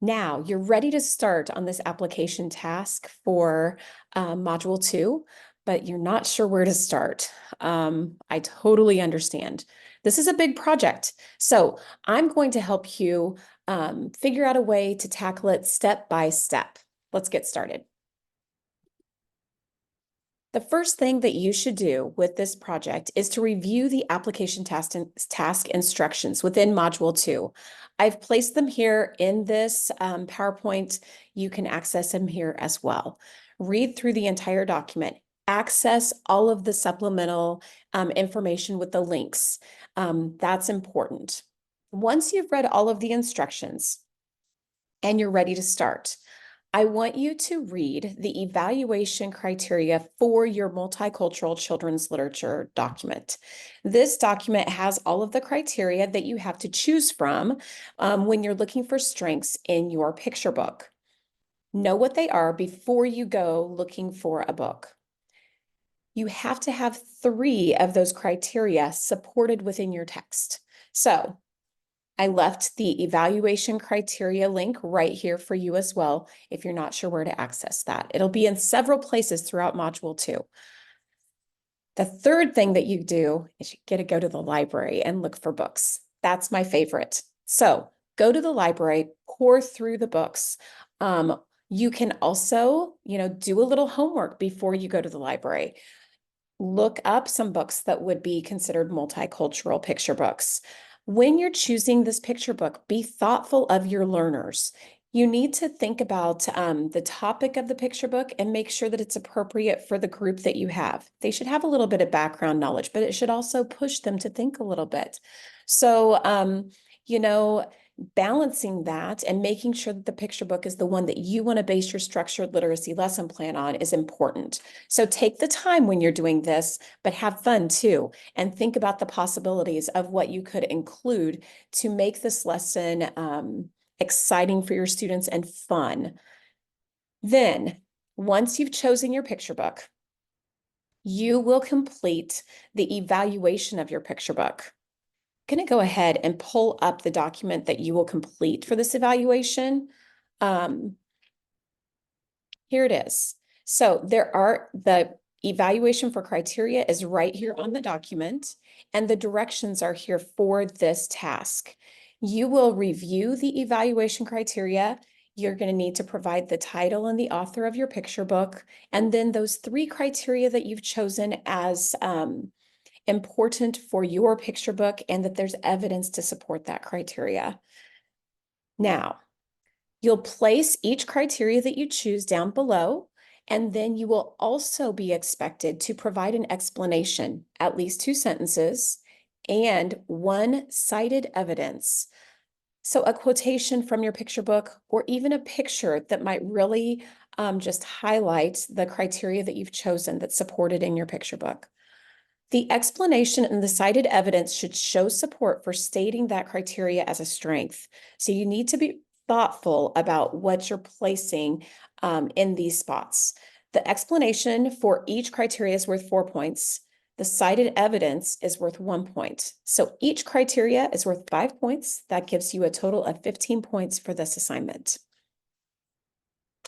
Now you're ready to start on this application task for Module 2, but you're not sure where to start. I totally understand. This is a big project. So I'm going to help you figure out a way to tackle it step by step. Let's get started. The first thing that you should do with this project is to review the application task instructions within Module 2. I've placed them here in this PowerPoint. You can access them here as well. Read through the entire document. Access all of the supplemental information with the links. That's important. Once you've read all of the instructions and you're ready to start, I want you to read the evaluation criteria for your multicultural children's literature document. This document has all of the criteria that you have to choose from when you're looking for strengths in your picture book. Know what they are before you go looking for a book. You have to have 3 of those criteria supported within your text. So I left the evaluation criteria link right here for you as well, if you're not sure where to access that. It'll be in several places throughout Module 2. The third thing that you do is you get to go to the library and look for books. That's my favorite. So go to the library, pour through the books. You can also, do a little homework before you go to the library. Look up some books that would be considered multicultural picture books. When you're choosing this picture book, be thoughtful of your learners. You need to think about the topic of the picture book and make sure that it's appropriate for the group that you have. They should have a little bit of background knowledge, but it should also push them to think a little bit. So, balancing that and making sure that the picture book is the one that you want to base your structured literacy lesson plan on is important. So take the time when you're doing this, but have fun too, and think about the possibilities of what you could include to make this lesson exciting for your students and fun. Then, once you've chosen your picture book, you will complete the evaluation of your picture book. I'm going to go ahead and pull up the document that you will complete for this evaluation. Here it is. So the evaluation for criteria is right here on the document, and the directions are here for this task. You will review the evaluation criteria. You're going to need to provide the title and the author of your picture book, and then those 3 criteria that you've chosen as important for your picture book and that there's evidence to support that criteria. Now, you'll place each criteria that you choose down below, and then you will also be expected to provide an explanation, at least 2 sentences, and 1 cited evidence. So a quotation from your picture book, or even a picture that might really just highlight the criteria that you've chosen that's supported in your picture book. The explanation and the cited evidence should show support for stating that criteria as a strength. So you need to be thoughtful about what you're placing in these spots. The explanation for each criteria is worth 4 points. The cited evidence is worth 1 point. So each criteria is worth 5 points. That gives you a total of 15 points for this assignment.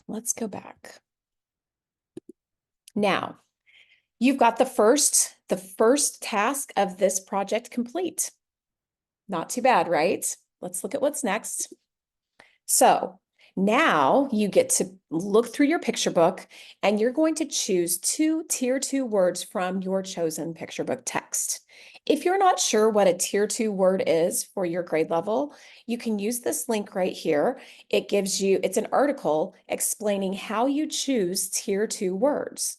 Let's go back. Now, you've got the first task of this project complete. Not too bad, right? Let's look at what's next. So now you get to look through your picture book, and you're going to choose 2 Tier 2 words from your chosen picture book text. If you're not sure what a Tier 2 word is for your grade level, you can use this link right here. It's an article explaining how you choose Tier 2 words.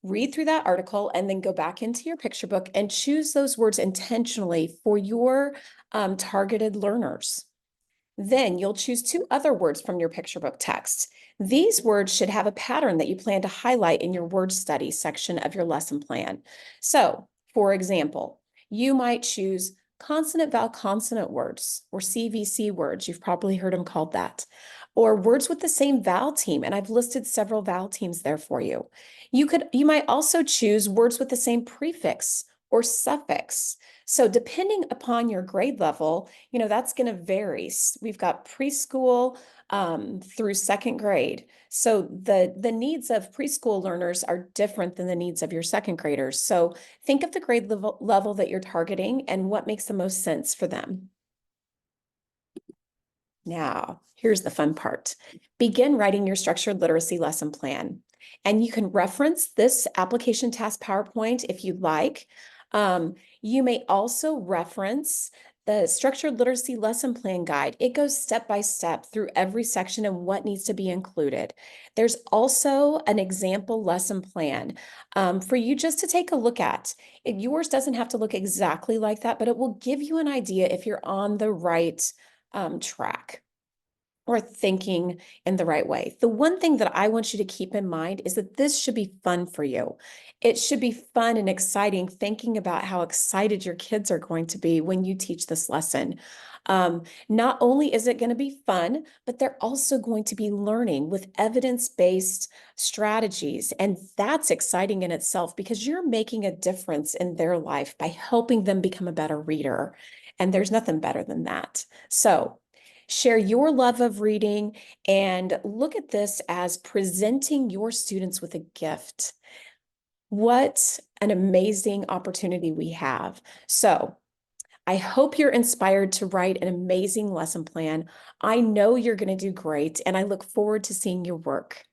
Read through that article and then go back into your picture book and choose those words intentionally for your targeted learners. Then you'll choose 2 other words from your picture book text. These words should have a pattern that you plan to highlight in your word study section of your lesson plan. So, for example, you might choose consonant vowel consonant words, or CVC words. You've probably heard them called that. Or words with the same vowel team, and I've listed several vowel teams there for you. You might also choose words with the same prefix or suffix. So depending upon your grade level, that's going to vary. We've got preschool through second grade. So the needs of preschool learners are different than the needs of your second graders. So think of the grade level that you're targeting and what makes the most sense for them. Now, here's the fun part. Begin writing your structured literacy lesson plan. And you can reference this application task PowerPoint if you'd like. You may also reference the structured literacy lesson plan guide. It goes step by step through every section and what needs to be included. There's also an example lesson plan for you just to take a look at. Yours doesn't have to look exactly like that, but it will give you an idea if you're on the right track or thinking in the right way. The one thing that I want you to keep in mind is that this should be fun for you. It should be fun and exciting, thinking about how excited your kids are going to be when you teach this lesson. Not only is it going to be fun, but they're also going to be learning with evidence-based strategies. And that's exciting in itself because you're making a difference in their life by helping them become a better reader. And there's nothing better than that. So share your love of reading and look at this as presenting your students with a gift. What an amazing opportunity we have. So I hope you're inspired to write an amazing lesson plan. I know you're going to do great, and I look forward to seeing your work.